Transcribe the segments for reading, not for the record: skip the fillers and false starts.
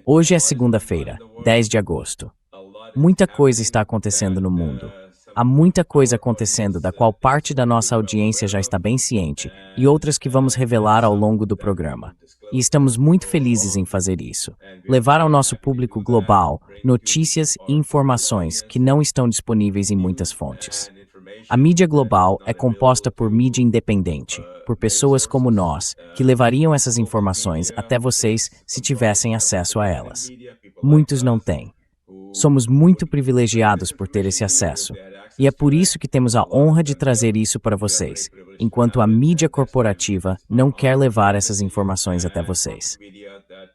Hoje é segunda-feira, 10 de agosto. Muita coisa está acontecendo no mundo. Há muita coisa acontecendo da qual parte da nossa audiência já está bem ciente e outras que vamos revelar ao longo do programa. E estamos muito felizes em fazer isso. Levar ao nosso público global notícias e informações que não estão disponíveis em muitas fontes. A mídia global é composta por mídia independente, por pessoas como nós, que levariam essas informações até vocês se tivessem acesso a elas. Muitos não têm. Somos muito privilegiados por ter esse acesso, e é por isso que temos a honra de trazer isso para vocês, enquanto a mídia corporativa não quer levar essas informações até vocês.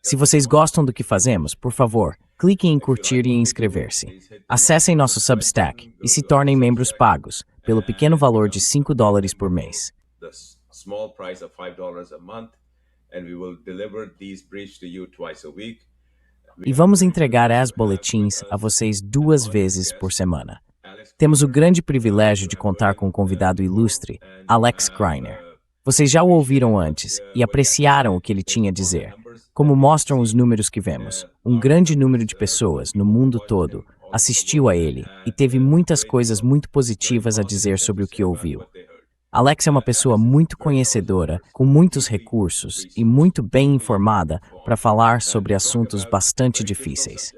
Se vocês gostam do que fazemos, por favor, cliquem em curtir e em inscrever-se. Acessem nosso Substack e se tornem membros pagos, pelo pequeno valor de $5 por mês. E vamos entregar as boletins a vocês 2 vezes por semana. Temos o grande privilégio de contar com um convidado ilustre, Alex Greiner. Vocês já o ouviram antes e apreciaram o que ele tinha a dizer. Como mostram os números que vemos, um grande número de pessoas no mundo todo assistiu a ele e teve muitas coisas muito positivas a dizer sobre o que ouviu. Alex é uma pessoa muito conhecedora, com muitos recursos e muito bem informada para falar sobre assuntos bastante difíceis.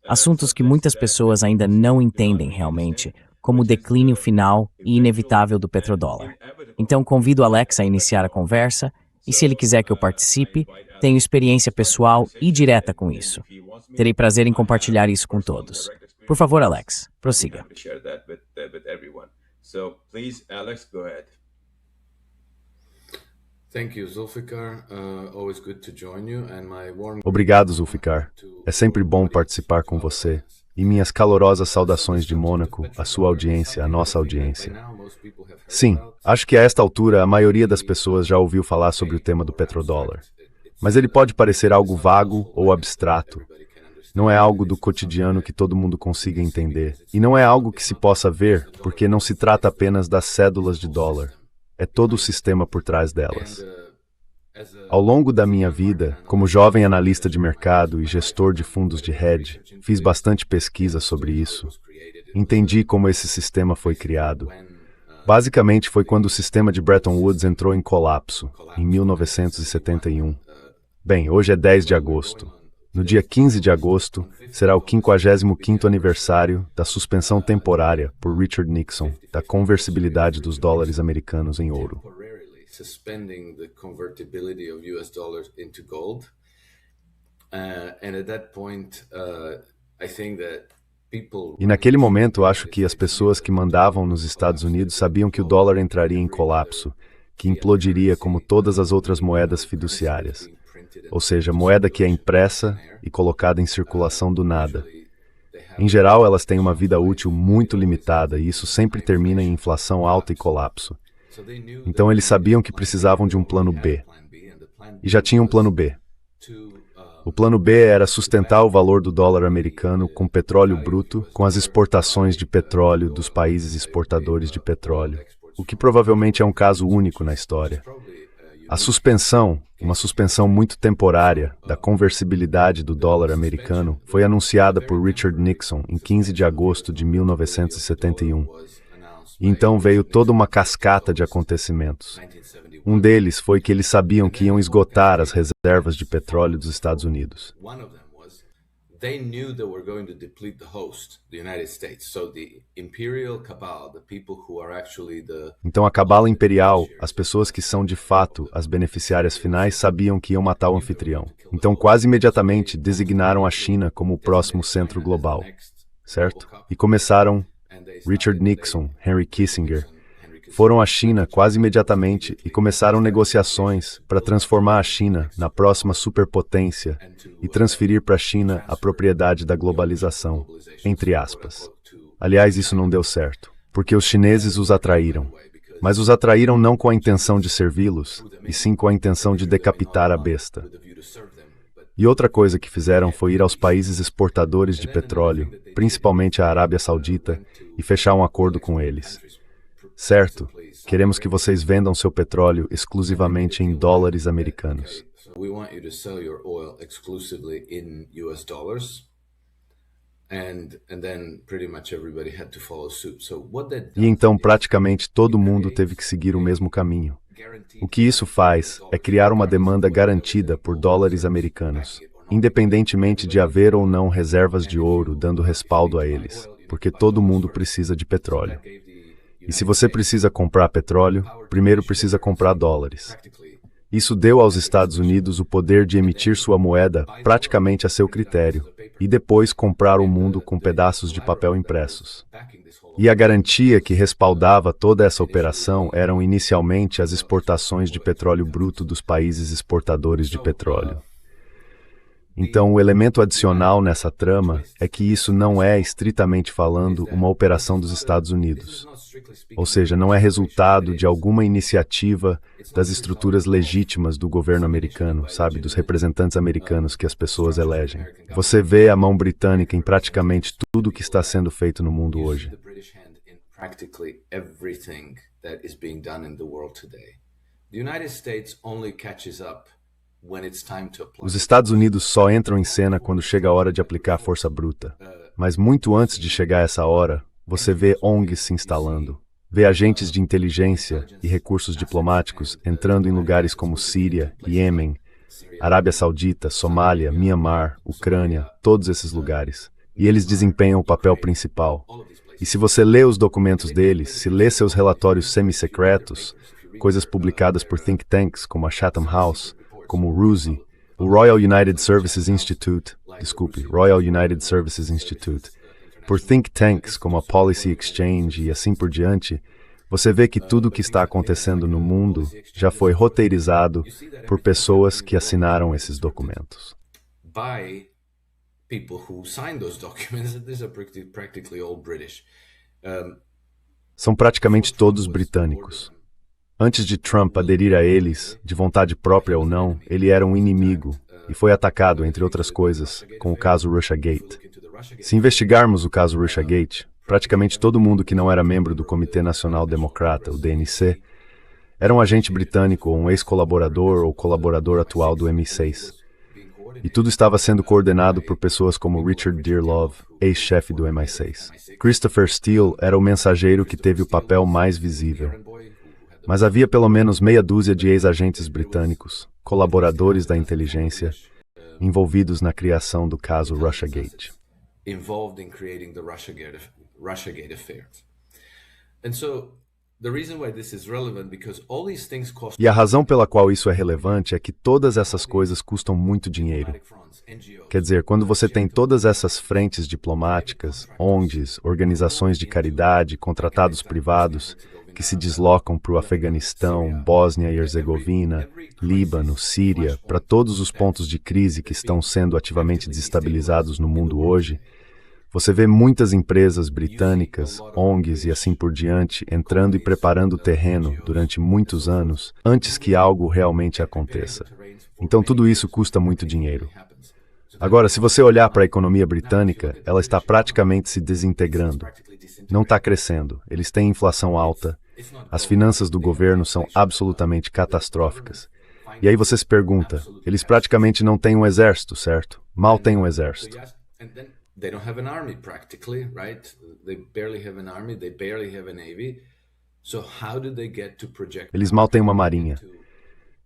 Assuntos que muitas pessoas ainda não entendem realmente, como o declínio final e inevitável do petrodólar. Então convido Alex a iniciar a conversa e, se ele quiser que eu participe, tenho experiência pessoal e direta com isso. Terei prazer em compartilhar isso com todos. Por favor, Alex, prossiga. So, please, Alex, go ahead. Thank you, Zulfikar. Always good to join you, and my warm... Obrigado, Zulfikar. É sempre bom participar com você. E minhas calorosas saudações de Mônaco, a sua audiência, a nossa audiência. Sim, acho que a esta altura a maioria das pessoas já ouviu falar sobre o tema do petrodólar. Mas ele pode parecer algo vago ou abstrato. Não é algo do cotidiano que todo mundo consiga entender. E não é algo que se possa ver, porque não se trata apenas das cédulas de dólar. É todo o sistema por trás delas. Ao longo da minha vida, como jovem analista de mercado e gestor de fundos de hedge, fiz bastante pesquisa sobre isso. Entendi como esse sistema foi criado. Basicamente foi quando o sistema de Bretton Woods entrou em colapso, em 1971. Bem, hoje é 10 de agosto. No dia 15 de agosto, será o 55º aniversário da suspensão temporária por Richard Nixon da conversibilidade dos dólares americanos em ouro. E naquele momento, acho que as pessoas que mandavam nos Estados Unidos sabiam que o dólar entraria em colapso, que implodiria como todas as outras moedas fiduciárias. Ou seja, moeda que é impressa e colocada em circulação do nada. Em geral, elas têm uma vida útil muito limitada e isso sempre termina em inflação alta e colapso. Então eles sabiam que precisavam de um plano B. E já tinham um plano B. O plano B era sustentar o valor do dólar americano com petróleo bruto, com as exportações de petróleo dos países exportadores de petróleo, o que provavelmente é um caso único na história. A suspensão, uma suspensão muito temporária, da conversibilidade do dólar americano foi anunciada por Richard Nixon em 15 de agosto de 1971. E então veio toda uma cascata de acontecimentos. Um deles foi que eles sabiam que iam esgotar as reservas de petróleo dos Estados Unidos. They knew they were going to deplete the host, the United States. So the imperial cabal, the people who are actually the... Então a cabala imperial, as pessoas que são de fato as beneficiárias finais, sabiam que iam matar o anfitrião. Então quase imediatamente designaram a China como o próximo centro global, certo? E começaram Richard Nixon, Henry Kissinger, foram à China quase imediatamente e começaram negociações para transformar a China na próxima superpotência e transferir para a China a propriedade da globalização, entre aspas. Aliás, isso não deu certo, porque os chineses os atraíram. Mas os atraíram não com a intenção de servi-los, e sim com a intenção de decapitar a besta. E outra coisa que fizeram foi ir aos países exportadores de petróleo, principalmente a Arábia Saudita, e fechar um acordo com eles. Certo? Queremos que vocês vendam seu petróleo exclusivamente em dólares americanos. We want you to sell your oil exclusively in US dollars. And then pretty much everybody had to follow suit. So what that E então praticamente todo mundo teve que seguir o mesmo caminho. O que isso faz é criar uma demanda garantida por dólares americanos, independentemente de haver ou não reservas de ouro dando respaldo a eles, porque todo mundo precisa de petróleo. E se você precisa comprar petróleo, primeiro precisa comprar dólares. Isso deu aos Estados Unidos o poder de emitir sua moeda praticamente a seu critério, e depois comprar o mundo com pedaços de papel impressos. E a garantia que respaldava toda essa operação eram inicialmente as exportações de petróleo bruto dos países exportadores de petróleo. Então, o elemento adicional nessa trama é que isso não é, estritamente falando, uma operação dos Estados Unidos. Ou seja, não é resultado de alguma iniciativa das estruturas legítimas do governo americano, sabe, dos representantes americanos que as pessoas elegem. Você vê a mão britânica em praticamente tudo que está sendo feito no mundo hoje. Os Estados Unidos só entram em cena quando chega a hora de aplicar força bruta. Mas muito antes de chegar essa hora, você vê ONGs se instalando, vê agentes de inteligência e recursos diplomáticos entrando em lugares como Síria, Iêmen, Arábia Saudita, Somália, Mianmar, Ucrânia, todos esses lugares. E eles desempenham o papel principal. E se você lê os documentos deles, se lê seus relatórios semi-secretos, coisas publicadas por think tanks como a Chatham House, como o RUSI, o Royal United Services Institute, por think tanks como a Policy Exchange e assim por diante, você vê que tudo o que está acontecendo no mundo já foi roteirizado por pessoas que assinaram esses documentos. São praticamente todos britânicos. Antes de Trump aderir a eles, de vontade própria ou não, ele era um inimigo e foi atacado, entre outras coisas, com o caso Russiagate. Se investigarmos o caso Russiagate, praticamente todo mundo que não era membro do Comitê Nacional Democrata, o DNC, era um agente britânico ou um ex-colaborador ou colaborador atual do MI6. E tudo estava sendo coordenado por pessoas como Richard Dearlove, ex-chefe do MI6. Christopher Steele era o mensageiro que teve o papel mais visível. Mas havia pelo menos meia dúzia de ex-agentes britânicos, colaboradores da inteligência, envolvidos na criação do caso Russiagate. E a razão pela qual isso é relevante é que todas essas coisas custam muito dinheiro. Quer dizer, quando você tem todas essas frentes diplomáticas, ONGs, organizações de caridade, contratados privados, que se deslocam para o Afeganistão, Bósnia e Herzegovina, Líbano, Síria, para todos os pontos de crise que estão sendo ativamente desestabilizados no mundo hoje, você vê muitas empresas britânicas, ONGs e assim por diante, entrando e preparando o terreno durante muitos anos, antes que algo realmente aconteça. Então tudo isso custa muito dinheiro. Agora, se você olhar para a economia britânica, ela está praticamente se desintegrando. Não está crescendo, eles têm inflação alta, as finanças do governo são absolutamente catastróficas. E aí você se pergunta, eles praticamente não têm um exército, certo? Mal têm um exército. Eles mal têm uma marinha.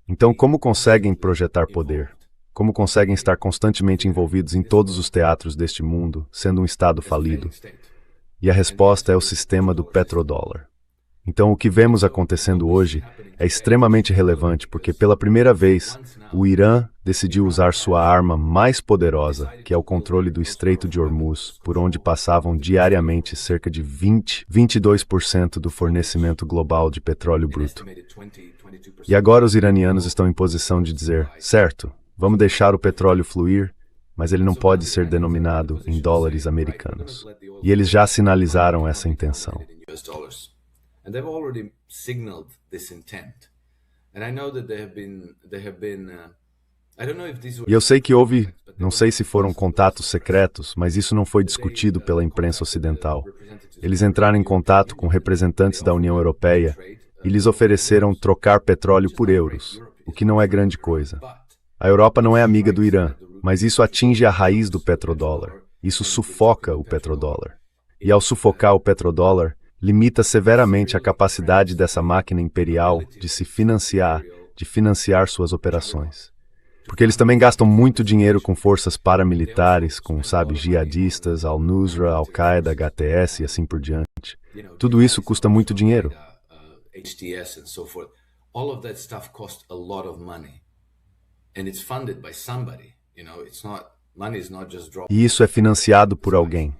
Então, como conseguem projetar poder? Como conseguem estar constantemente envolvidos em todos os teatros deste mundo, sendo um Estado falido? E a resposta é o sistema do petrodólar. Então, o que vemos acontecendo hoje é extremamente relevante porque, pela primeira vez, o Irã decidiu usar sua arma mais poderosa, que é o controle do Estreito de Hormuz, por onde passavam diariamente cerca de 22% do fornecimento global de petróleo bruto. E agora os iranianos estão em posição de dizer, certo, vamos deixar o petróleo fluir, mas ele não pode ser denominado em dólares americanos. E eles já sinalizaram essa intenção. And they've already signaled this intent. And I know that there have been I don't know if these were. E eu sei que houve, não sei se foram contatos secretos, mas isso não foi discutido pela imprensa ocidental. Eles entraram em contato com representantes da União Europeia e lhes ofereceram trocar petróleo por euros, o que não é grande coisa. A Europa não é amiga do Irã, mas isso atinge a raiz do petrodólar. Isso sufoca o petrodólar. E ao sufocar o petrodólar, limita severamente a capacidade dessa máquina imperial de se financiar, de financiar suas operações. Porque eles também gastam muito dinheiro com forças paramilitares, com, jihadistas, Al-Nusra, Al-Qaeda, HTS e assim por diante. Tudo isso custa muito dinheiro. HTS and so forth. All of that stuff costs a lot of money. And it's funded by somebody. Money is not just dropped. E isso é financiado por alguém.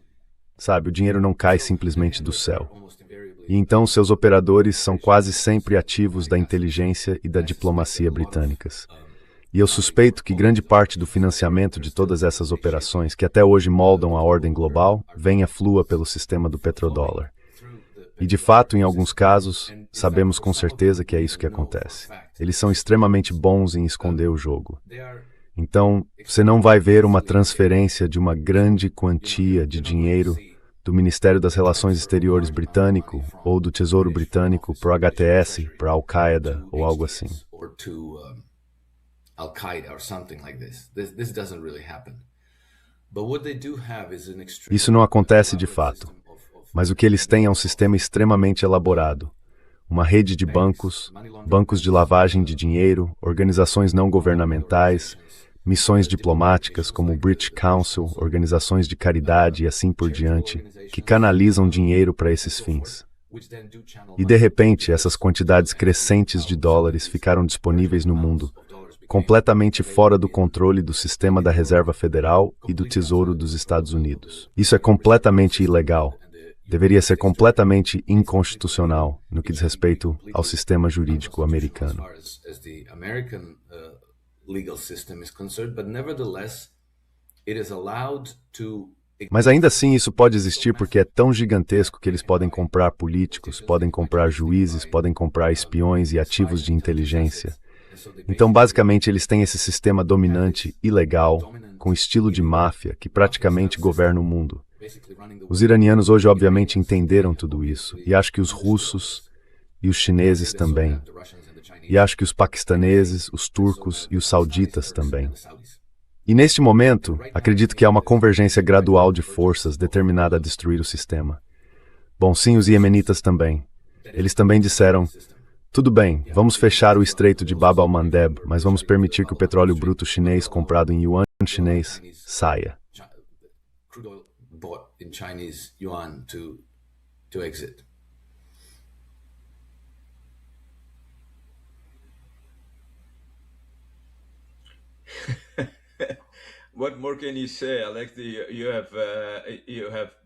O dinheiro não cai simplesmente do céu. E então seus operadores são quase sempre ativos da inteligência e da diplomacia britânicas. E eu suspeito que grande parte do financiamento de todas essas operações, que até hoje moldam a ordem global, flua pelo sistema do petrodólar. E de fato, em alguns casos, sabemos com certeza que é isso que acontece. Eles são extremamente bons em esconder o jogo. Então, você não vai ver uma transferência de uma grande quantia de dinheiro do Ministério das Relações Exteriores britânico ou do Tesouro Britânico para o HTS, para a Al-Qaeda ou algo assim. Isso não acontece de fato, mas o que eles têm é um sistema extremamente elaborado. Uma rede de bancos, bancos de lavagem de dinheiro, organizações não governamentais, missões diplomáticas como o British Council, organizações de caridade e assim por diante, que canalizam dinheiro para esses fins. E de repente, essas quantidades crescentes de dólares ficaram disponíveis no mundo, completamente fora do controle do sistema da Reserva Federal e do Tesouro dos Estados Unidos. Isso é completamente ilegal. Deveria ser completamente inconstitucional no que diz respeito ao sistema jurídico americano. Mas ainda assim isso pode existir porque é tão gigantesco que eles podem comprar políticos, podem comprar juízes, podem comprar espiões e ativos de inteligência. Então, basicamente, eles têm esse sistema dominante, ilegal, com estilo de máfia, que praticamente governa o mundo. Os iranianos hoje, obviamente, entenderam tudo isso, e acho que os russos e os chineses também. E acho que os paquistaneses, os turcos e os sauditas também. E neste momento, acredito que há uma convergência gradual de forças determinada a destruir o sistema. Bom, sim, os iemenitas também. Eles também disseram: tudo bem, vamos fechar o estreito de Bab al-Mandeb, mas vamos permitir que o petróleo bruto chinês comprado em yuan chinês saia.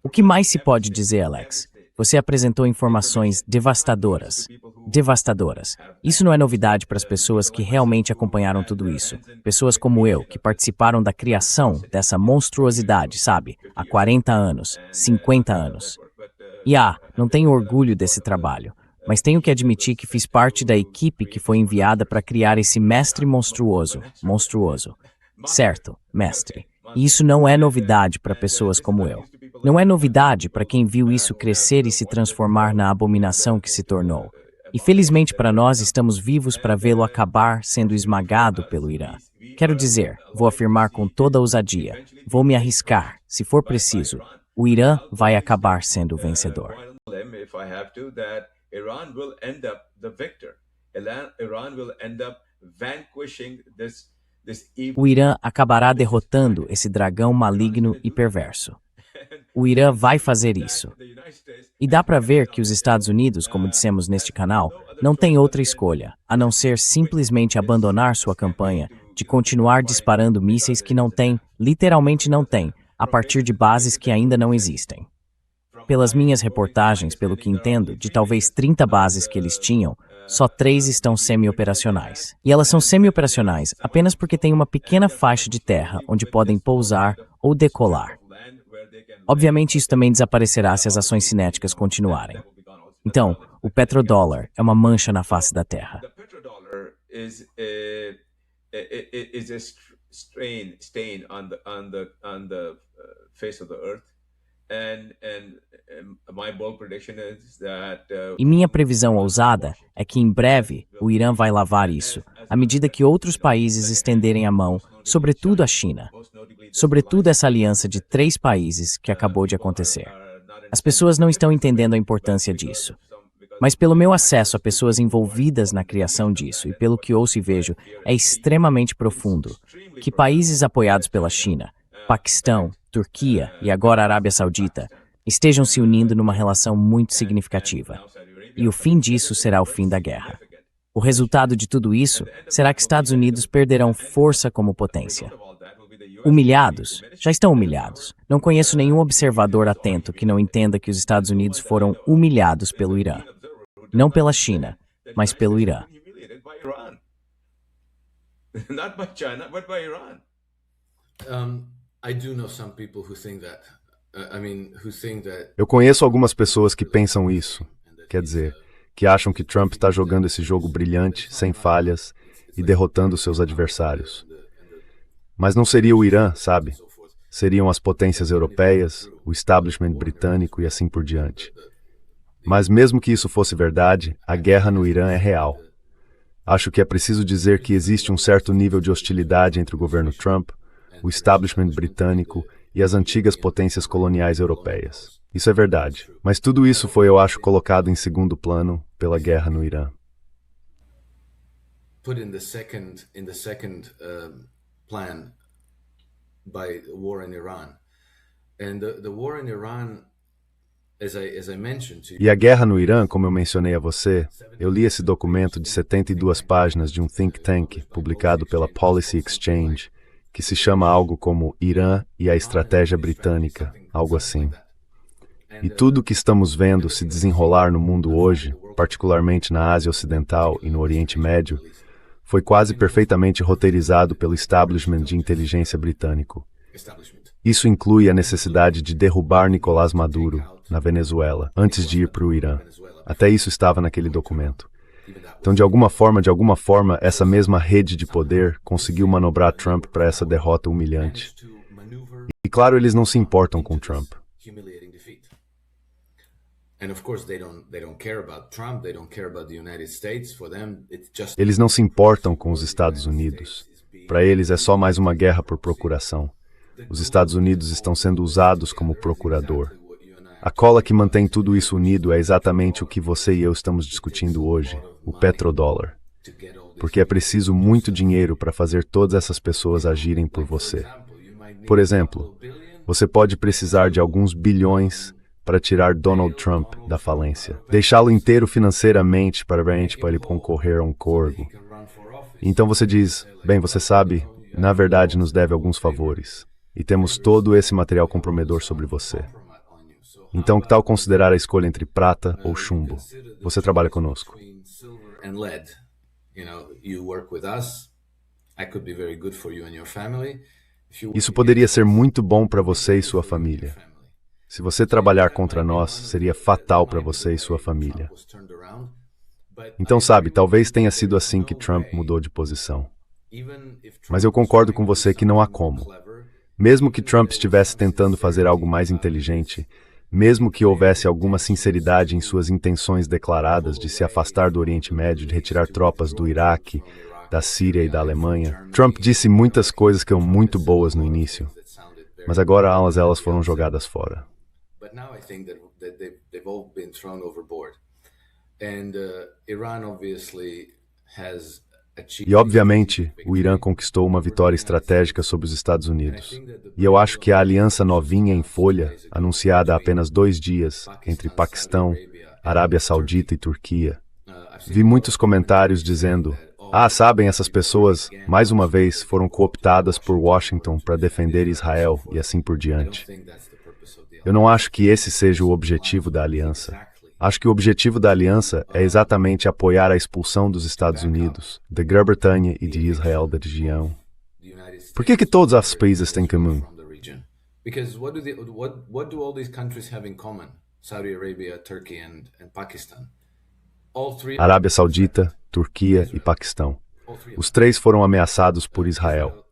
O que mais se pode dizer, Alex? Você apresentou informações devastadoras. Devastadoras. Isso não é novidade para as pessoas que realmente acompanharam tudo isso. Pessoas como eu, que participaram da criação dessa monstruosidade, sabe? Há 40 anos, 50 anos. E não tenho orgulho desse trabalho, mas tenho que admitir que fiz parte da equipe que foi enviada para criar esse mestre monstruoso. Certo, mestre. E isso não é novidade para pessoas como eu. Não é novidade para quem viu isso crescer e se transformar na abominação que se tornou. E felizmente para nós estamos vivos para vê-lo acabar sendo esmagado pelo Irã. Quero dizer, vou afirmar com toda ousadia, vou me arriscar, se for preciso, o Irã vai acabar sendo o vencedor. O Irã acabará derrotando esse dragão maligno e perverso. O Irã vai fazer isso. E dá para ver que os Estados Unidos, como dissemos neste canal, não tem outra escolha, a não ser simplesmente abandonar sua campanha de continuar disparando mísseis que não tem, literalmente não tem, a partir de bases que ainda não existem. Pelas minhas reportagens, pelo que entendo, de talvez 30 bases que eles tinham, só 3 estão semi-operacionais. E elas são semi-operacionais apenas porque têm uma pequena faixa de terra onde podem pousar ou decolar. Obviamente isso também desaparecerá se as ações cinéticas continuarem. Então, o petrodólar é uma mancha na face da Terra. E minha previsão ousada é que em breve o Irã vai lavar isso, à medida que outros países estenderem a mão, sobretudo a China. Sobretudo essa aliança de 3 países que acabou de acontecer. As pessoas não estão entendendo a importância disso. Mas pelo meu acesso a pessoas envolvidas na criação disso e pelo que ouço e vejo, é extremamente profundo que países apoiados pela China, Paquistão, Turquia e agora Arábia Saudita estejam se unindo numa relação muito significativa. E o fim disso será o fim da guerra. O resultado de tudo isso será que Estados Unidos perderão força como potência. Humilhados? Já estão humilhados. Não conheço nenhum observador atento que não entenda que os Estados Unidos foram humilhados pelo Irã. Não pela China, mas pelo Irã. Eu conheço algumas pessoas que pensam isso. Quer dizer, que acham que Trump está jogando esse jogo brilhante, sem falhas, e derrotando seus adversários. Mas não seria o Irã, sabe? Seriam as potências europeias, o establishment britânico e assim por diante. Mas mesmo que isso fosse verdade, a guerra no Irã é real. Acho que é preciso dizer que existe um certo nível de hostilidade entre o governo Trump, o establishment britânico e as antigas potências coloniais europeias. Isso é verdade. Mas tudo isso foi, eu acho, colocado em segundo plano pela guerra no Irã. Put in the second plan by the war in Iran. And the war in Iran, as I mentioned to you, E a guerra no Irã, como eu mencionei a você, eu li esse documento de 72 páginas de um think tank publicado pela Policy Exchange, que se chama algo como Irã e a Estratégia Britânica, algo assim. E tudo o que estamos vendo se desenrolar no mundo hoje, particularmente na Ásia Ocidental e no Oriente Médio, foi quase perfeitamente roteirizado pelo establishment de inteligência britânico. Isso inclui a necessidade de derrubar Nicolás Maduro, na Venezuela, antes de ir para o Irã. Até isso estava naquele documento. Então, de alguma forma, essa mesma rede de poder conseguiu manobrar Trump para essa derrota humilhante. E claro, eles não se importam com Trump. Eles não se importam com os Estados Unidos. Para eles é só mais uma guerra por procuração. Os Estados Unidos estão sendo usados como procurador. A cola que mantém tudo isso unido é exatamente o que você e eu estamos discutindo hoje, o petrodólar. Porque é preciso muito dinheiro para fazer todas essas pessoas agirem por você. Por exemplo, você pode precisar de alguns bilhões para tirar Donald Trump da falência. Deixá-lo inteiro financeiramente para ele concorrer a um cargo. Então você diz, bem, você sabe, na verdade nos deve alguns favores. E temos todo esse material comprometedor sobre você. Então, que tal considerar a escolha entre prata ou chumbo? Você trabalha conosco. Isso poderia ser muito bom para você e sua família. Se você trabalhar contra nós, seria fatal para você e sua família. Então, sabe, talvez tenha sido assim que Trump mudou de posição. Mas eu concordo com você que não há como. Mesmo que Trump estivesse tentando fazer algo mais inteligente, mesmo que houvesse alguma sinceridade em suas intenções declaradas de se afastar do Oriente Médio, de retirar tropas do Iraque, da Síria e da Alemanha, Trump disse muitas coisas que eram muito boas no início, mas agora elas foram jogadas fora. E, obviamente, o Irã conquistou uma vitória estratégica sobre os Estados Unidos. E eu acho que a aliança novinha em folha, anunciada há apenas 2 dias, entre Paquistão, Arábia Saudita e Turquia. Vi muitos comentários dizendo, sabem, essas pessoas, mais uma vez, foram cooptadas por Washington para defender Israel e assim por diante. Eu não acho que esse seja o objetivo da aliança. Acho que o objetivo da aliança é exatamente apoiar a expulsão dos Estados Unidos, da Grã-Bretanha e de Israel da região. Por que todos os países têm em comum? Arábia Saudita, Turquia e Paquistão. Os 3 foram ameaçados por Israel.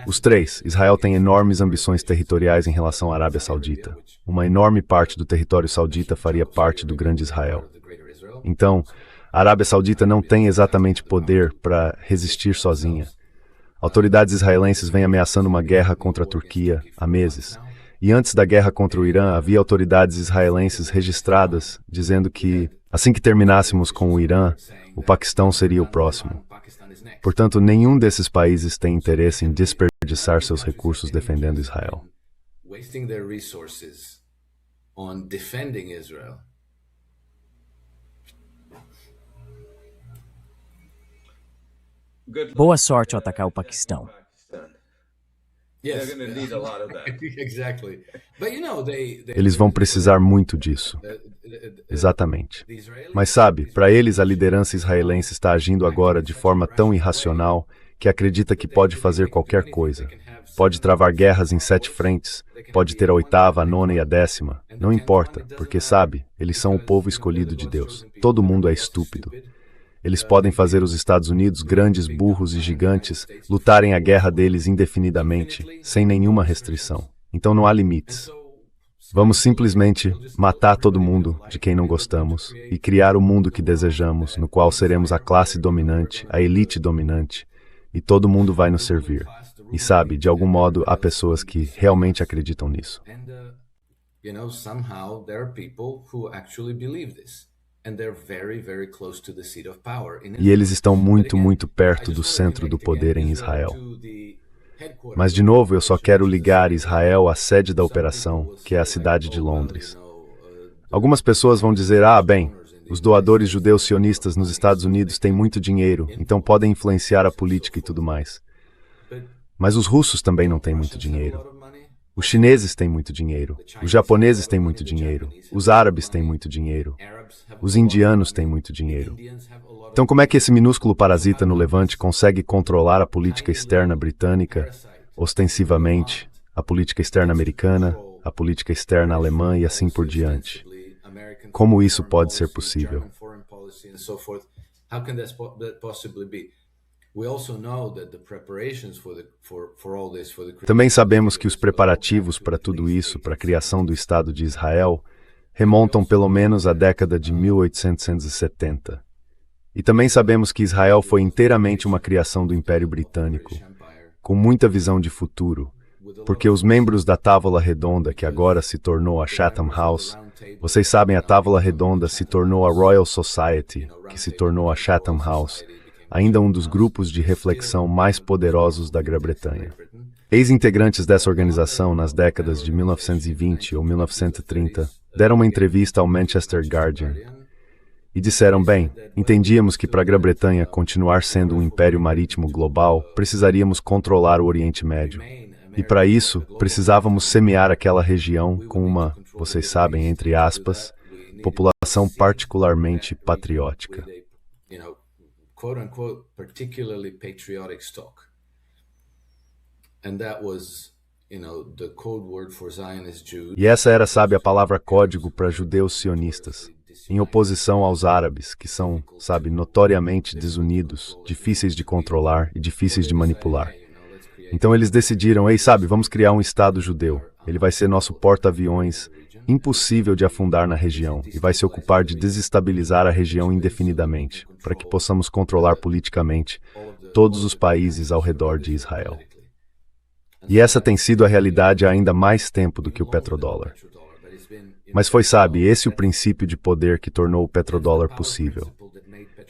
Os três, Israel tem enormes ambições territoriais em relação à Arábia Saudita. Uma enorme parte do território saudita faria parte do Grande Israel. Então, a Arábia Saudita não tem exatamente poder para resistir sozinha. Autoridades israelenses vêm ameaçando uma guerra contra a Turquia há meses. E antes da guerra contra o Irã, havia autoridades israelenses registradas dizendo que, assim que terminássemos com o Irã, o Paquistão seria o próximo. Portanto, nenhum desses países tem interesse em desperdiçar seus recursos defendendo Israel. Boa sorte ao atacar o Paquistão. Eles vão precisar muito disso. Exatamente. Mas sabe, para eles a liderança israelense está agindo agora de forma tão irracional que acredita que pode fazer qualquer coisa. Pode travar guerras em 7 frentes, pode ter a 8ª, a 9ª e a 10ª. Não importa, porque sabe, eles são o povo escolhido de Deus. Todo mundo é estúpido. Eles podem fazer os Estados Unidos, grandes burros e gigantes, lutarem a guerra deles indefinidamente, sem nenhuma restrição. Então não há limites. Vamos simplesmente matar todo mundo de quem não gostamos e criar o mundo que desejamos, no qual seremos a classe dominante, a elite dominante, e todo mundo vai nos servir. E sabe, de algum modo, há pessoas que realmente acreditam nisso. E eles estão muito, muito perto do centro do poder em Israel. Mas, de novo, eu só quero ligar Israel à sede da operação, que é a cidade de Londres. Algumas pessoas vão dizer, bem, os doadores judeus sionistas nos Estados Unidos têm muito dinheiro, então podem influenciar a política e tudo mais. Mas os russos também não têm muito dinheiro. Os chineses têm muito dinheiro, os japoneses têm muito dinheiro, os árabes têm muito dinheiro, os indianos têm muito dinheiro. Então como é que esse minúsculo parasita no Levante consegue controlar a política externa britânica, ostensivamente, a política externa americana, a política externa alemã e assim por diante? Como isso pode ser possível? Também sabemos que os preparativos para tudo isso, para a criação do Estado de Israel, remontam pelo menos à década de 1870. E também sabemos que Israel foi inteiramente uma criação do Império Britânico, com muita visão de futuro, porque os membros da Távola Redonda, que agora se tornou a Chatham House, vocês sabem, a Távola Redonda se tornou a Royal Society, que se tornou a Chatham House, ainda um dos grupos de reflexão mais poderosos da Grã-Bretanha. Ex-integrantes dessa organização, nas décadas de 1920 ou 1930, deram uma entrevista ao Manchester Guardian e disseram, bem, entendíamos que para a Grã-Bretanha continuar sendo um império marítimo global, precisaríamos controlar o Oriente Médio. E para isso, precisávamos semear aquela região com uma, vocês sabem, entre aspas, população particularmente patriótica. Quote-unquote, particularly patriotic stock. And that was, the code word for Zionist Jews. E essa era, sabe, a palavra código para judeus sionistas, em oposição aos árabes, que são, sabe, notoriamente desunidos, difíceis de controlar e difíceis de manipular. Então eles decidiram, sabe, vamos criar um Estado judeu. Ele vai ser nosso porta-aviões, impossível de afundar na região, e vai se ocupar de desestabilizar a região indefinidamente, para que possamos controlar politicamente todos os países ao redor de Israel. E essa tem sido a realidade há ainda mais tempo do que o petrodólar. Mas foi, sabe, esse o princípio de poder que tornou o petrodólar possível.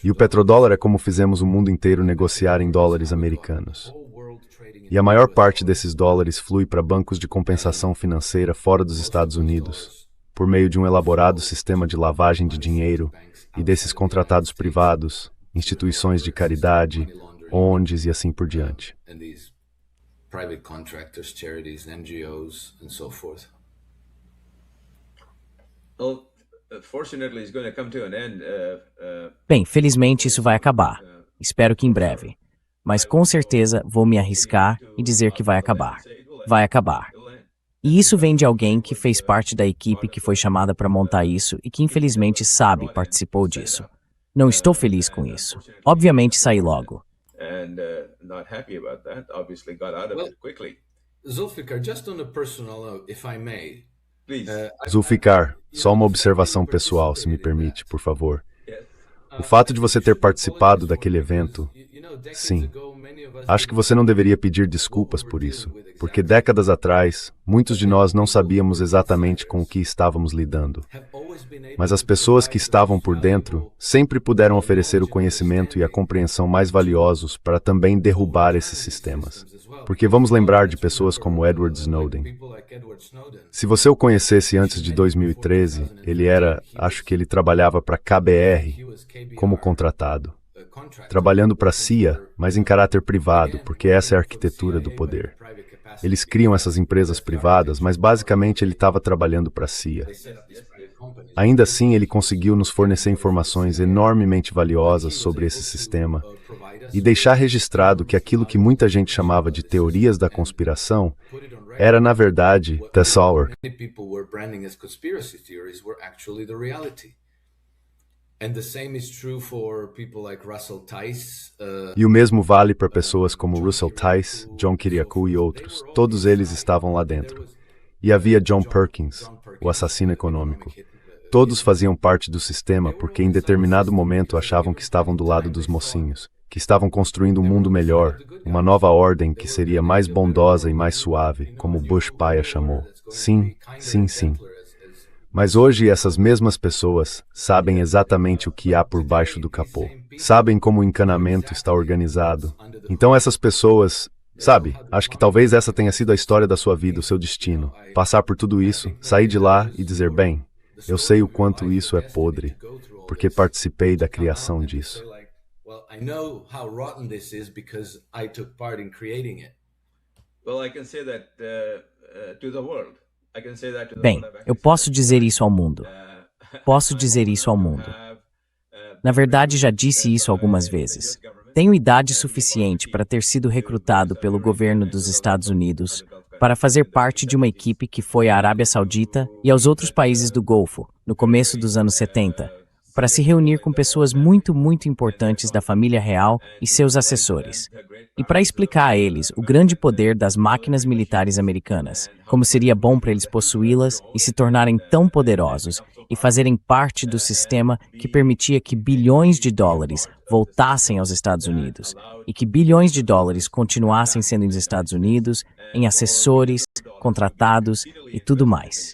E o petrodólar é como fizemos o mundo inteiro negociar em dólares americanos. E a maior parte desses dólares flui para bancos de compensação financeira fora dos Estados Unidos, por meio de um elaborado sistema de lavagem de dinheiro e desses contratados privados, instituições de caridade, ONGs e assim por diante. Bem, felizmente isso vai acabar. Espero que em breve. Mas com certeza vou me arriscar e dizer que vai acabar. Vai acabar. E isso vem de alguém que fez parte da equipe que foi chamada para montar isso e que infelizmente participou disso. Não estou feliz com isso. Obviamente saí logo. Well, Zulfikar, just on a personal note, if I may, Zulfikar, só uma observação pessoal, se me permite, por favor. O fato de você ter participado daquele evento, sim. Acho que você não deveria pedir desculpas por isso, porque décadas atrás, muitos de nós não sabíamos exatamente com o que estávamos lidando. Mas as pessoas que estavam por dentro sempre puderam oferecer o conhecimento e a compreensão mais valiosos para também derrubar esses sistemas. Porque vamos lembrar de pessoas como Edward Snowden. Se você o conhecesse antes de 2013, acho que ele trabalhava para KBR como contratado. Trabalhando para a CIA, mas em caráter privado, porque essa é a arquitetura do poder. Eles criam essas empresas privadas, mas basicamente ele estava trabalhando para a CIA. Ainda assim, ele conseguiu nos fornecer informações enormemente valiosas sobre esse sistema e deixar registrado que aquilo que muita gente chamava de teorias da conspiração era, na verdade, the sour. E o mesmo vale para pessoas como Russell Tice, John Kiriakou e outros. Todos eles estavam lá dentro. E havia John Perkins, o assassino econômico. Todos faziam parte do sistema porque em determinado momento achavam que estavam do lado dos mocinhos, que estavam construindo um mundo melhor, uma nova ordem que seria mais bondosa e mais suave, como Bush pai a chamou. Sim, sim, sim. Mas hoje essas mesmas pessoas sabem exatamente o que há por baixo do capô. Sabem como o encanamento está organizado. Então essas pessoas, acho que talvez essa tenha sido a história da sua vida, o seu destino. Passar por tudo isso, sair de lá e dizer, bem, eu sei o quanto isso é podre, porque participei da criação disso. Bem, eu posso dizer isso ao mundo. Posso dizer isso ao mundo. Na verdade, já disse isso algumas vezes. Tenho idade suficiente para ter sido recrutado pelo governo dos Estados Unidos para fazer parte de uma equipe que foi à Arábia Saudita e aos outros países do Golfo, no começo dos anos 70, para se reunir com pessoas muito, muito importantes da família real e seus assessores, e para explicar a eles o grande poder das máquinas militares americanas, como seria bom para eles possuí-las e se tornarem tão poderosos e fazerem parte do sistema que permitia que bilhões de dólares voltassem aos Estados Unidos e que bilhões de dólares continuassem sendo nos Estados Unidos, em assessores, contratados e tudo mais.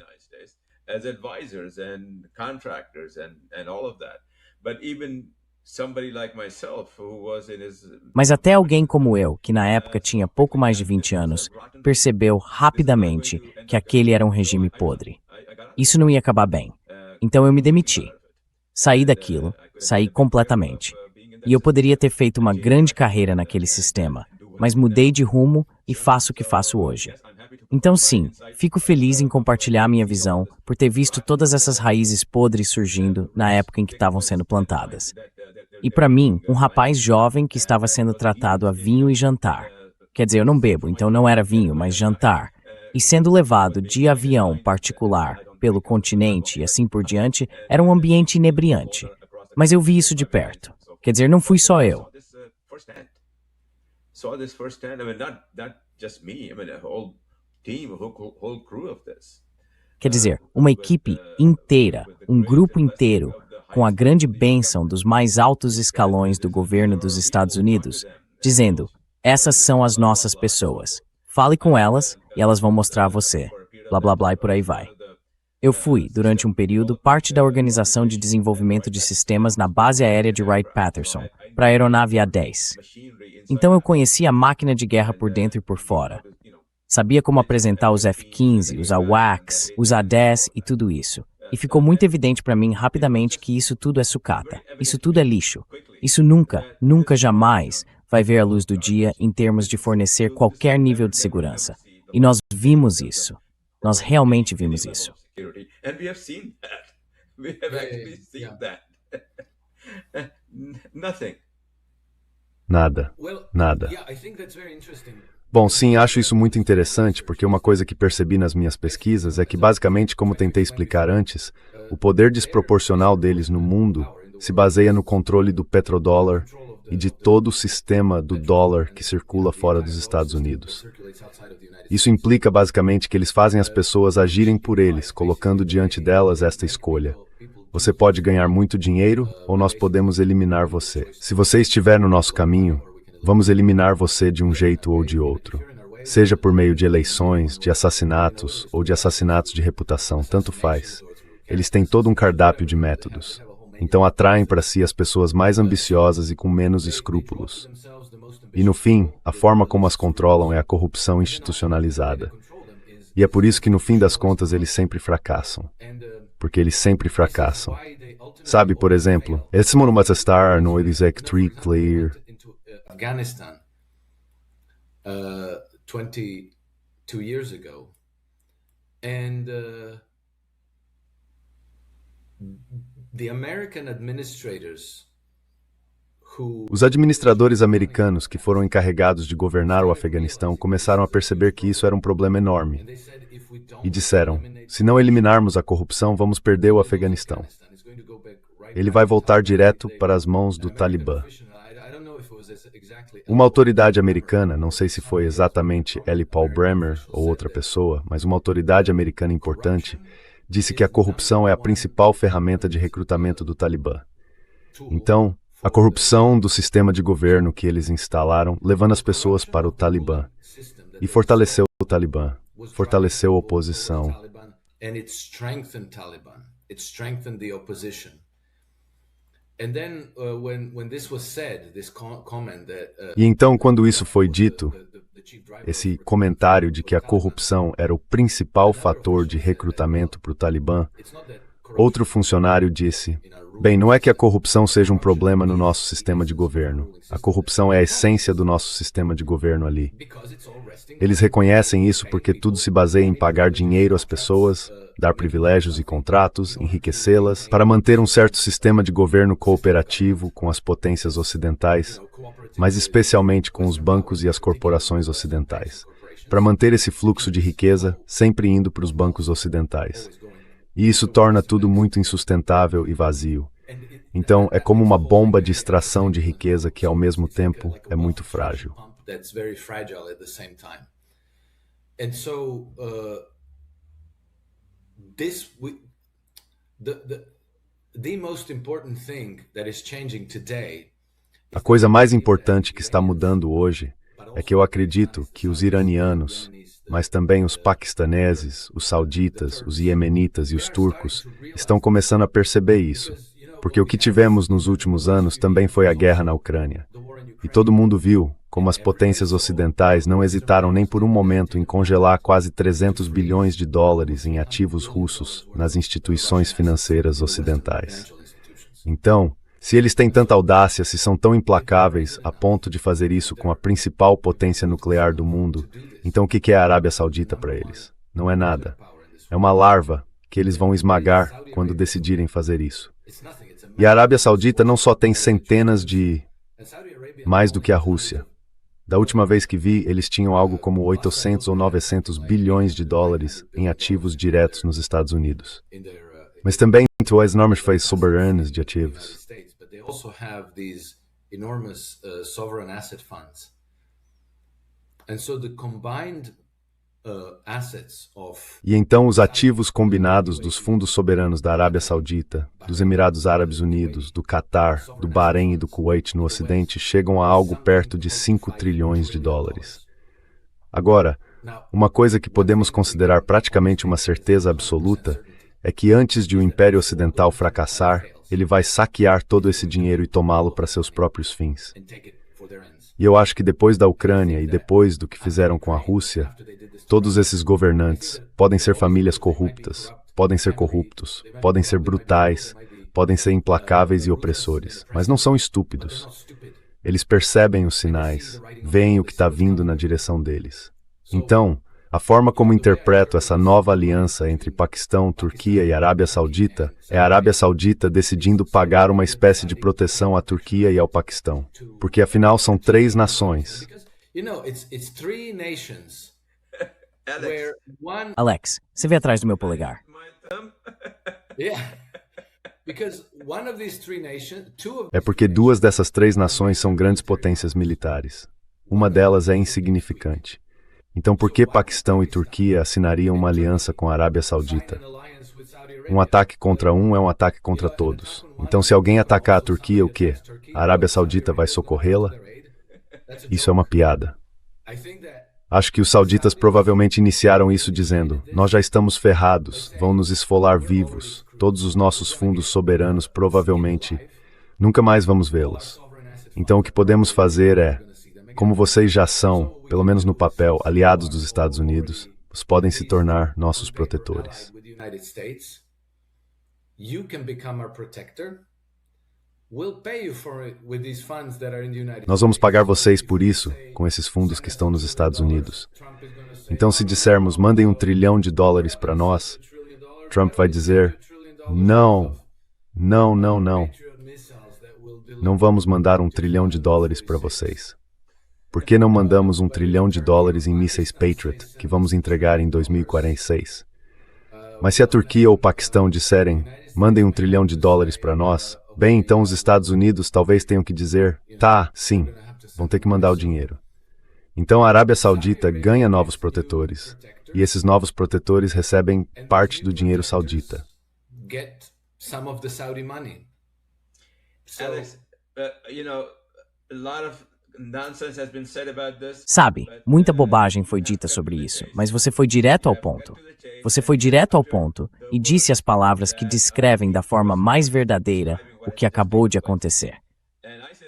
As advisors and contractors and all of that. But even somebody like myself who was in his... Mas até alguém como eu, que na época tinha pouco mais de 20 anos, percebeu rapidamente que aquele era um regime podre. Isso não ia acabar bem. Então eu me demiti. Saí daquilo, saí completamente. E eu poderia ter feito uma grande carreira naquele sistema, mas mudei de rumo e faço o que faço hoje. Então sim, fico feliz em compartilhar minha visão por ter visto todas essas raízes podres surgindo na época em que estavam sendo plantadas. E para mim, um rapaz jovem que estava sendo tratado a vinho e jantar. Quer dizer, eu não bebo, então não era vinho, mas jantar. E sendo levado de avião particular pelo continente e assim por diante, era um ambiente inebriante. Mas eu vi isso de perto. Quer dizer, não fui só eu. Quer dizer, uma equipe inteira, um grupo inteiro, com a grande bênção dos mais altos escalões do governo dos Estados Unidos, dizendo, essas são as nossas pessoas. Fale com elas e elas vão mostrar a você. Blá blá blá e por aí vai. Eu fui, durante um período, parte da Organização de Desenvolvimento de Sistemas na base aérea de Wright-Patterson, para a aeronave A-10. Então eu conhecia a máquina de guerra por dentro e por fora. Sabia como apresentar os F-15, os AWACS, os A-10 e tudo isso. E ficou muito evidente para mim rapidamente que isso tudo é sucata. Isso tudo é lixo. Isso nunca, nunca jamais vai ver a luz do dia em termos de fornecer qualquer nível de segurança. E nós vimos isso. Nós realmente vimos isso. Nada. Nada. Bom, sim, acho isso muito interessante, porque uma coisa que percebi nas minhas pesquisas é que, basicamente, como tentei explicar antes, o poder desproporcional deles no mundo se baseia no controle do petrodólar, e de todo o sistema do dólar que circula fora dos Estados Unidos. Isso implica basicamente que eles fazem as pessoas agirem por eles, colocando diante delas esta escolha. Você pode ganhar muito dinheiro ou nós podemos eliminar você. Se você estiver no nosso caminho, vamos eliminar você de um jeito ou de outro. Seja por meio de eleições, de assassinatos ou de assassinatos de reputação, tanto faz. Eles têm todo um cardápio de métodos. Então atraem para si as pessoas mais ambiciosas e com menos escrúpulos. E no fim, a forma como as controlam é a corrupção institucionalizada. E é por isso que no fim das contas eles sempre fracassam. Porque eles sempre fracassam. Sabe, por exemplo, esse monumento estar no exec tree clear. Afghanistan 22 years ago, and the American administrators Os administradores americanos que foram encarregados de governar o Afeganistão começaram a perceber que isso era um problema enorme. E disseram, se não eliminarmos a corrupção, vamos perder o Afeganistão. Ele vai voltar direto para as mãos do Talibã. Uma autoridade americana, não sei se foi exatamente L. Paul Bremer ou outra pessoa, mas uma autoridade americana importante, disse que a corrupção é a principal ferramenta de recrutamento do Talibã. Então, a corrupção do sistema de governo que eles instalaram, levando as pessoas para o Talibã. E fortaleceu o Talibã, fortaleceu a oposição. E então, quando isso foi dito, esse comentário de que a corrupção era o principal fator de recrutamento para o Talibã, outro funcionário disse, bem, não é que a corrupção seja um problema no nosso sistema de governo. A corrupção é a essência do nosso sistema de governo ali. Eles reconhecem isso porque tudo se baseia em pagar dinheiro às pessoas, dar privilégios e contratos, enriquecê-las, para manter um certo sistema de governo cooperativo com as potências ocidentais, mas especialmente com os bancos e as corporações ocidentais, para manter esse fluxo de riqueza sempre indo para os bancos ocidentais. E isso torna tudo muito insustentável e vazio. Então, é como uma bomba de extração de riqueza que, ao mesmo tempo, é muito frágil. A coisa mais importante que está mudando hoje é que eu acredito que os iranianos, mas também os paquistaneses, os sauditas, os iemenitas e os turcos estão começando a perceber isso, porque o que tivemos nos últimos anos também foi a guerra na Ucrânia. E todo mundo viu como as potências ocidentais não hesitaram nem por um momento em congelar quase 300 bilhões de dólares em ativos russos nas instituições financeiras ocidentais. Então, se eles têm tanta audácia, se são tão implacáveis a ponto de fazer isso com a principal potência nuclear do mundo, então o que é a Arábia Saudita para eles? Não é nada. É uma larva que eles vão esmagar quando decidirem fazer isso. E a Arábia Saudita não só tem centenas de... mais do que a Rússia. Da última vez que vi, eles tinham algo como 800 ou 900 bilhões de dólares em ativos diretos nos Estados Unidos. Mas também tem as enormes fundos soberanos de ativos. E então os ativos combinados dos fundos soberanos da Arábia Saudita, dos Emirados Árabes Unidos, do Catar, do Bahrein e do Kuwait no Ocidente chegam a algo perto de 5 trilhões de dólares. Agora, uma coisa que podemos considerar praticamente uma certeza absoluta é que antes de o Império Ocidental fracassar, ele vai saquear todo esse dinheiro e tomá-lo para seus próprios fins. E eu acho que depois da Ucrânia e depois do que fizeram com a Rússia, todos esses governantes podem ser famílias corruptas, podem ser corruptos, podem ser brutais, podem ser implacáveis e opressores, mas não são estúpidos. Eles percebem os sinais, veem o que está vindo na direção deles. Então, a forma como interpreto essa nova aliança entre Paquistão, Turquia e Arábia Saudita é a Arábia Saudita decidindo pagar uma espécie de proteção à Turquia e ao Paquistão, porque afinal são 3 nações. Alex, você vê atrás do meu polegar. É porque duas dessas três nações são grandes potências militares. Uma delas é insignificante. Então, por que Paquistão e Turquia assinariam uma aliança com a Arábia Saudita? Um ataque contra um é um ataque contra todos. Então, se alguém atacar a Turquia, o quê? A Arábia Saudita vai socorrê-la? Isso é uma piada. Acho que os sauditas provavelmente iniciaram isso dizendo: nós já estamos ferrados, vão nos esfolar vivos, todos os nossos fundos soberanos provavelmente nunca mais vamos vê-los. Então o que podemos fazer é, como vocês já são, pelo menos no papel, aliados dos Estados Unidos, vocês podem se tornar nossos protetores. Nós vamos pagar vocês por isso, com esses fundos que estão nos Estados Unidos. Então, se dissermos, mandem $1 trilhão para nós, Trump vai dizer, não, não, não, não. Não vamos mandar $1 trilhão para vocês. Por que não mandamos $1 trilhão em mísseis Patriot, que vamos entregar em 2046? Mas se a Turquia ou o Paquistão disserem, mandem $1 trilhão para nós, bem, então os Estados Unidos talvez tenham que dizer, tá, sim, vão ter que mandar o dinheiro. Então a Arábia Saudita ganha novos protetores, e esses novos protetores recebem parte do dinheiro saudita. Sabe, muita bobagem foi dita sobre isso, mas você foi direto ao ponto. Você foi direto ao ponto e disse as palavras que descrevem da forma mais verdadeira o que acabou de acontecer.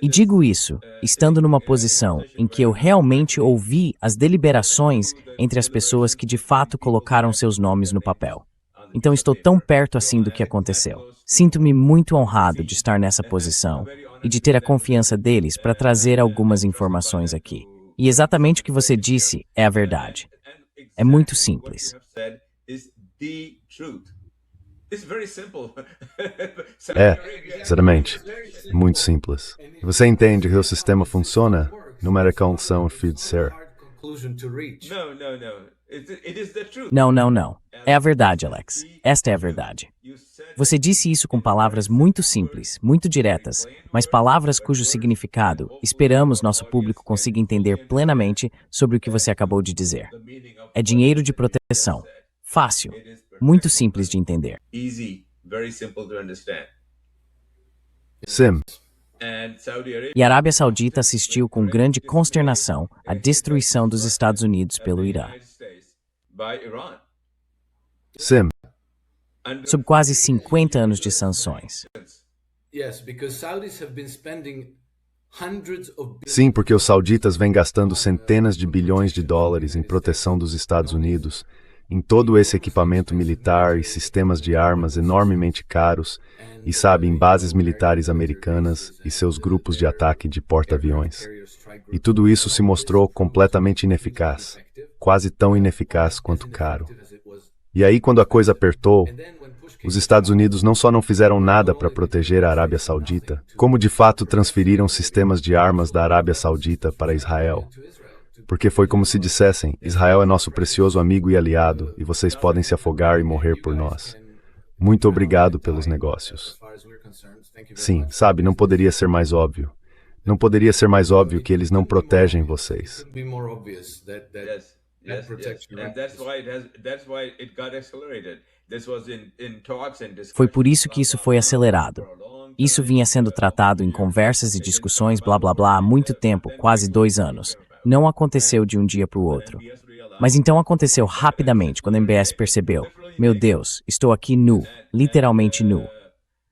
E digo isso, estando numa posição em que eu realmente ouvi as deliberações entre as pessoas que de fato colocaram seus nomes no papel. Então estou tão perto assim do que aconteceu. Sinto-me muito honrado de estar nessa posição e de ter a confiança deles para trazer algumas informações aqui. E exatamente o que você disse é a verdade. É muito simples. Exatamente. Muito simples. Você entende que o sistema funciona? Não é condição de ser. Não, não, não. É a verdade, Alex. Esta é a verdade. Você disse isso com palavras muito simples, muito diretas, mas palavras cujo significado esperamos nosso público consiga entender plenamente sobre o que você acabou de dizer. É dinheiro de proteção. Fácil. Muito simples de entender. Sim. E a Arábia Saudita assistiu com grande consternação à destruição dos Estados Unidos pelo Irã. Sim. Sob quase 50 anos de sanções. Sim, porque os sauditas vêm gastando centenas de bilhões de dólares em proteção dos Estados Unidos, em todo esse equipamento militar e sistemas de armas enormemente caros, e sabe, em bases militares americanas e seus grupos de ataque de porta-aviões. E tudo isso se mostrou completamente ineficaz, quase tão ineficaz quanto caro. E aí, quando a coisa apertou, os Estados Unidos não só não fizeram nada para proteger a Arábia Saudita, como de fato transferiram sistemas de armas da Arábia Saudita para Israel. Porque foi como se dissessem, Israel é nosso precioso amigo e aliado, e vocês podem se afogar e morrer por nós. Muito obrigado pelos negócios. Sim, sabe, não poderia ser mais óbvio. Não poderia ser mais óbvio que eles não protegem vocês. Foi por isso que isso foi acelerado. Isso vinha sendo tratado em conversas e discussões blá blá blá há muito tempo, quase 2 anos. Não aconteceu de um dia para o outro. Mas então aconteceu rapidamente quando a MBS percebeu, meu Deus, estou aqui nu, literalmente nu.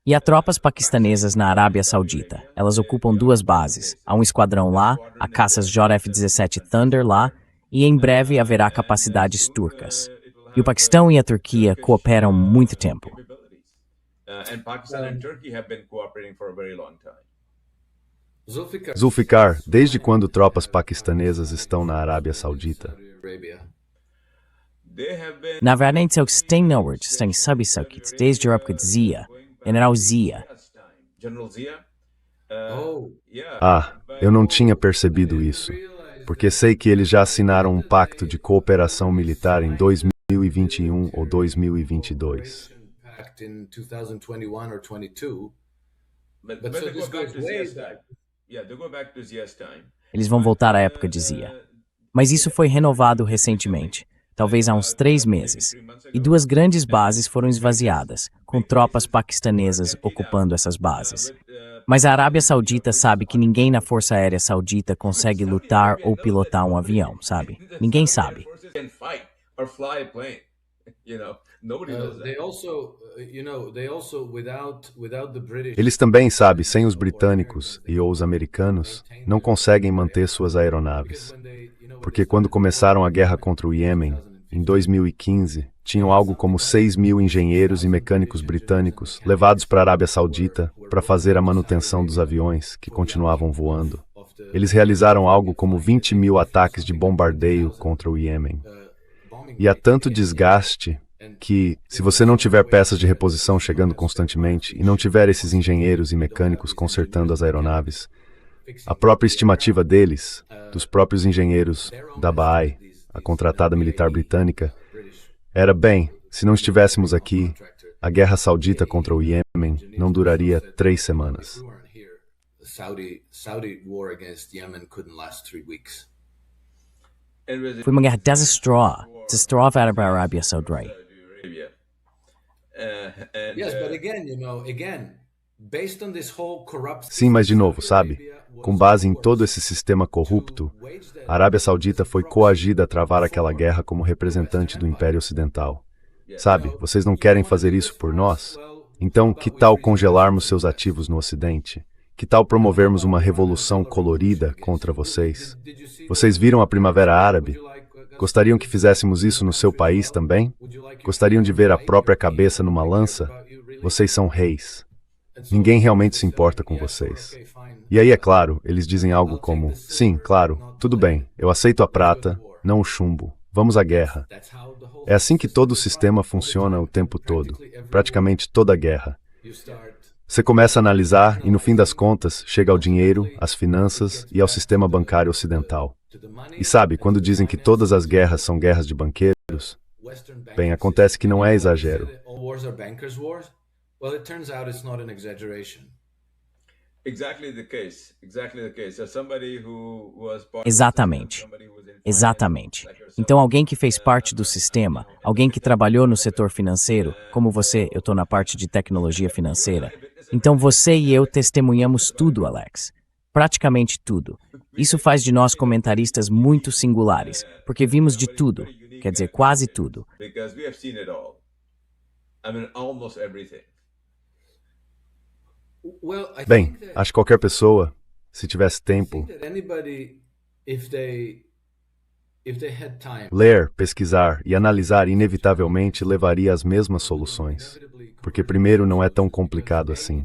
E há tropas paquistanesas na Arábia Saudita. Elas ocupam 2 bases. Há um esquadrão lá, há caças JF-17 Thunder lá, e em breve haverá capacidades turcas. E o Paquistão e a Turquia cooperam há muito tempo. Zulfikar, desde quando tropas paquistanesas estão na Arábia Saudita? Na verdade, eu tenho knowledge, sabe desde a época de Zia, General Zia. Eu não tinha percebido isso, porque sei que eles já assinaram um pacto de cooperação militar em 2021 ou 2022. contract in 2021 or 22. But they go back to ZS time. Yeah, they go back to ZS time. Eles vão voltar à época de Zia. Mas isso foi renovado recentemente, talvez há uns 3 meses. E 2 grandes bases foram esvaziadas, com tropas paquistanesas ocupando essas bases. Mas a Arábia Saudita sabe que ninguém na Força Aérea Saudita consegue lutar ou pilotar um avião, sabe? Ninguém sabe. Eles também sabem, sem os britânicos e ou os americanos, não conseguem manter suas aeronaves. Porque quando começaram a guerra contra o Iêmen, em 2015, tinham algo como 6.000 engenheiros e mecânicos britânicos levados para a Arábia Saudita para fazer a manutenção dos aviões que continuavam voando. Eles realizaram algo como 20.000 ataques de bombardeio contra o Iêmen. E há tanto desgaste que, se você não tiver peças de reposição chegando constantemente e não tiver esses engenheiros e mecânicos consertando as aeronaves, a própria estimativa deles, dos próprios engenheiros da BAE, a contratada militar britânica, era bem, se não estivéssemos aqui, a guerra saudita contra o Iêmen não duraria 3 semanas. Foi uma guerra desastrosa para a Arábia Saudita. Sim, mas de novo, sabe? Com base em todo esse sistema corrupto, a Arábia Saudita foi coagida a travar aquela guerra como representante do Império Ocidental. Sabe, vocês não querem fazer isso por nós? Então, que tal congelarmos seus ativos no Ocidente? Que tal promovermos uma revolução colorida contra vocês? Vocês viram a Primavera Árabe? Gostariam que fizéssemos isso no seu país também? Gostariam de ver a própria cabeça numa lança? Vocês são reis. Ninguém realmente se importa com vocês. E aí, é claro, eles dizem algo como, sim, claro, tudo bem, eu aceito a prata, não o chumbo, vamos à guerra. É assim que todo o sistema funciona o tempo todo, praticamente toda a guerra. Você começa a analisar e, no fim das contas, chega ao dinheiro, às finanças e ao sistema bancário ocidental. E sabe, quando dizem que todas as guerras são guerras de banqueiros, bem, acontece que não é exagero. Exatamente. Exatamente. Então, alguém que fez parte do sistema, alguém que trabalhou no setor financeiro, como você, eu estou na parte de tecnologia financeira. Então, você e eu testemunhamos tudo, Alex. Praticamente tudo. Isso faz de nós comentaristas muito singulares, porque vimos de tudo, quer dizer, quase tudo. Bem, acho que qualquer pessoa, se tivesse tempo, ler, pesquisar e analisar inevitavelmente levaria às mesmas soluções. Porque primeiro não é tão complicado assim.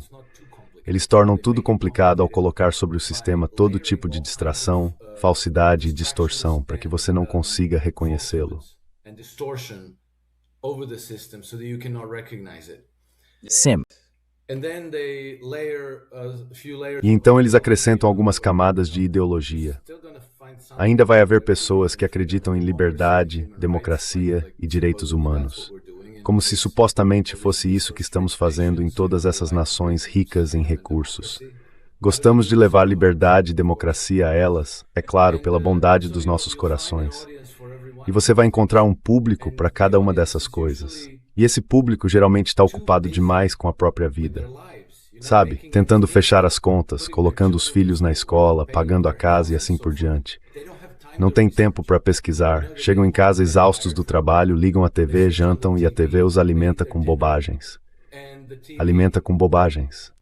Eles tornam tudo complicado ao colocar sobre o sistema todo tipo de distração, falsidade e distorção para que você não consiga reconhecê-lo. Sim. E então eles acrescentam algumas camadas de ideologia. Ainda vai haver pessoas que acreditam em liberdade, democracia e direitos humanos. Como se supostamente fosse isso que estamos fazendo em todas essas nações ricas em recursos. Gostamos de levar liberdade e democracia a elas, é claro, pela bondade dos nossos corações. E você vai encontrar um público para cada uma dessas coisas. E esse público geralmente está ocupado demais com a própria vida. Sabe, tentando fechar as contas, colocando os filhos na escola, pagando a casa e assim por diante. Não tem tempo para pesquisar, chegam em casa exaustos do trabalho, ligam a TV, jantam e a TV os alimenta com bobagens. Alimenta com bobagens.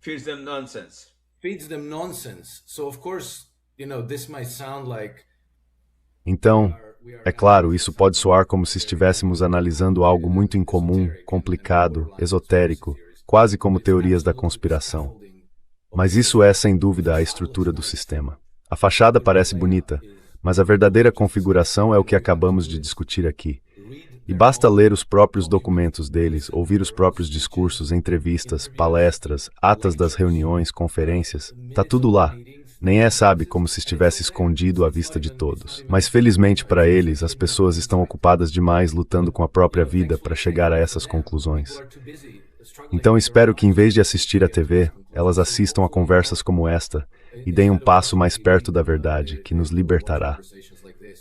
Então, é claro, isso pode soar como se estivéssemos analisando algo muito incomum, complicado, esotérico, quase como teorias da conspiração. Mas isso é, sem dúvida, a estrutura do sistema. A fachada parece bonita, mas a verdadeira configuração é o que acabamos de discutir aqui. E basta ler os próprios documentos deles, ouvir os próprios discursos, entrevistas, palestras, atas das reuniões, conferências. Tá tudo lá. Nem é, sabe, como se estivesse escondido à vista de todos. Mas felizmente para eles, as pessoas estão ocupadas demais lutando com a própria vida para chegar a essas conclusões. Então espero que, em vez de assistir à TV, elas assistam a conversas como esta e deem um passo mais perto da verdade, que nos libertará.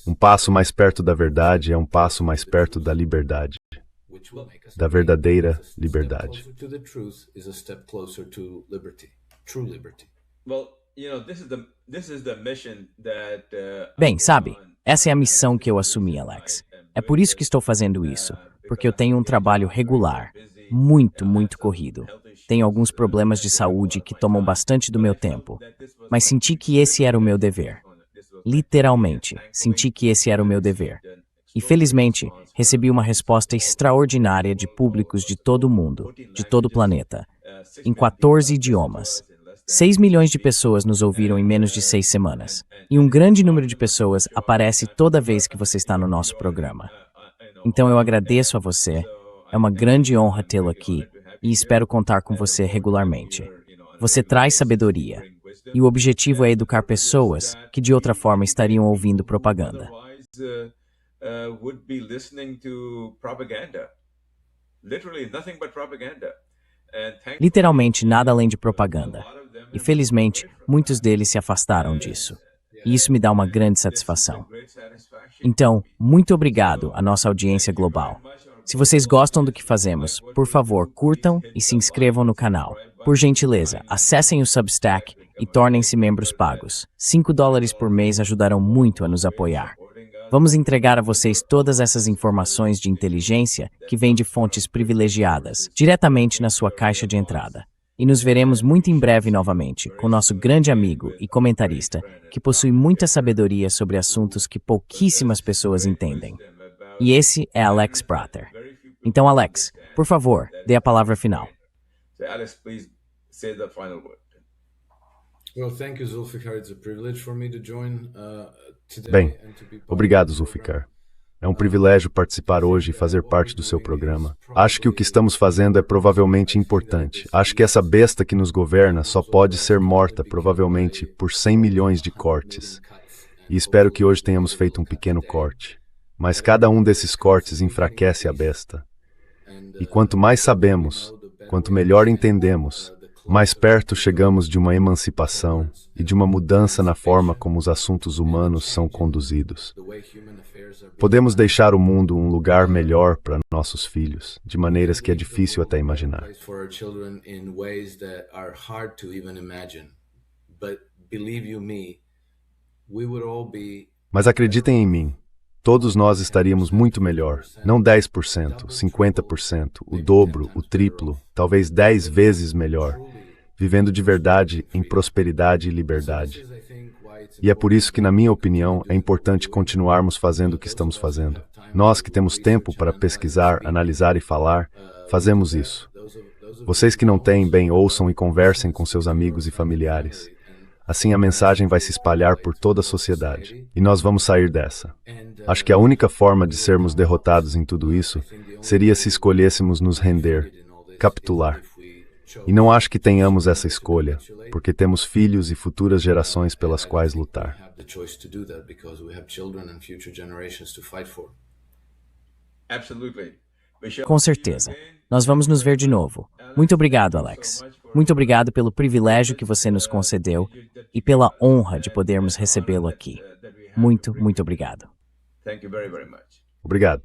Um passo mais perto da verdade é um passo mais perto da liberdade, da verdadeira liberdade. Bem, sabe, essa é a missão que eu assumi, Alex. É por isso que estou fazendo isso, porque eu tenho um trabalho regular, muito corrido. Tenho alguns problemas de saúde que tomam bastante do meu tempo, mas senti que esse era o meu dever. Literalmente, senti que esse era o meu dever. E felizmente, recebi uma resposta extraordinária de públicos de todo o mundo, de todo o planeta, em 14 idiomas. 6 milhões de pessoas nos ouviram em menos de 6 semanas. E um grande número de pessoas aparece toda vez que você está no nosso programa. Então eu agradeço a você. É uma grande honra tê-lo aqui e espero contar com você regularmente. Você traz sabedoria. E o objetivo é educar pessoas que de outra forma estariam ouvindo propaganda. Literalmente nada além de propaganda. E felizmente, muitos deles se afastaram disso. E isso me dá uma grande satisfação. Então, muito obrigado à nossa audiência global. Se vocês gostam do que fazemos, por favor, curtam e se inscrevam no canal. Por gentileza, acessem o Substack e tornem-se membros pagos. $5 por mês ajudarão muito a nos apoiar. Vamos entregar a vocês todas essas informações de inteligência que vêm de fontes privilegiadas, diretamente na sua caixa de entrada. E nos veremos muito em breve novamente com nosso grande amigo e comentarista, que possui muita sabedoria sobre assuntos que pouquíssimas pessoas entendem. E esse é Alex Prater. Então, Alex, por favor, dê a palavra final. Alex, please say the final word. Well, thank you, Zulfikar. It's a privilege for me to join today. Bem, obrigado, Zulfikar. É um privilégio participar hoje e fazer parte do seu programa. Acho que o que estamos fazendo é provavelmente importante. Acho que essa besta que nos governa só pode ser morta, provavelmente, por 100 milhões de cortes. E espero que hoje tenhamos feito um pequeno corte. Mas cada um desses cortes enfraquece a besta. E quanto mais sabemos, quanto melhor entendemos, mais perto chegamos de uma emancipação e de uma mudança na forma como os assuntos humanos são conduzidos. Podemos deixar o mundo um lugar melhor para nossos filhos, de maneiras que é difícil até imaginar. Mas acreditem em mim, todos nós estaríamos muito melhor, não 10%, 50%, o dobro, o triplo, talvez 10 vezes melhor, vivendo de verdade em prosperidade e liberdade. E é por isso que, na minha opinião, é importante continuarmos fazendo o que estamos fazendo. Nós que temos tempo para pesquisar, analisar e falar, fazemos isso. Vocês que não têm, bem, ouçam e conversem com seus amigos e familiares. Assim a mensagem vai se espalhar por toda a sociedade. E nós vamos sair dessa. Acho que a única forma de sermos derrotados em tudo isso seria se escolhêssemos nos render, capitular. E não acho que tenhamos essa escolha, porque temos filhos e futuras gerações pelas quais lutar. Com certeza. Nós vamos nos ver de novo. Muito obrigado, Alex. Muito obrigado pelo privilégio que você nos concedeu e pela honra de podermos recebê-lo aqui. Muito obrigado. Obrigado.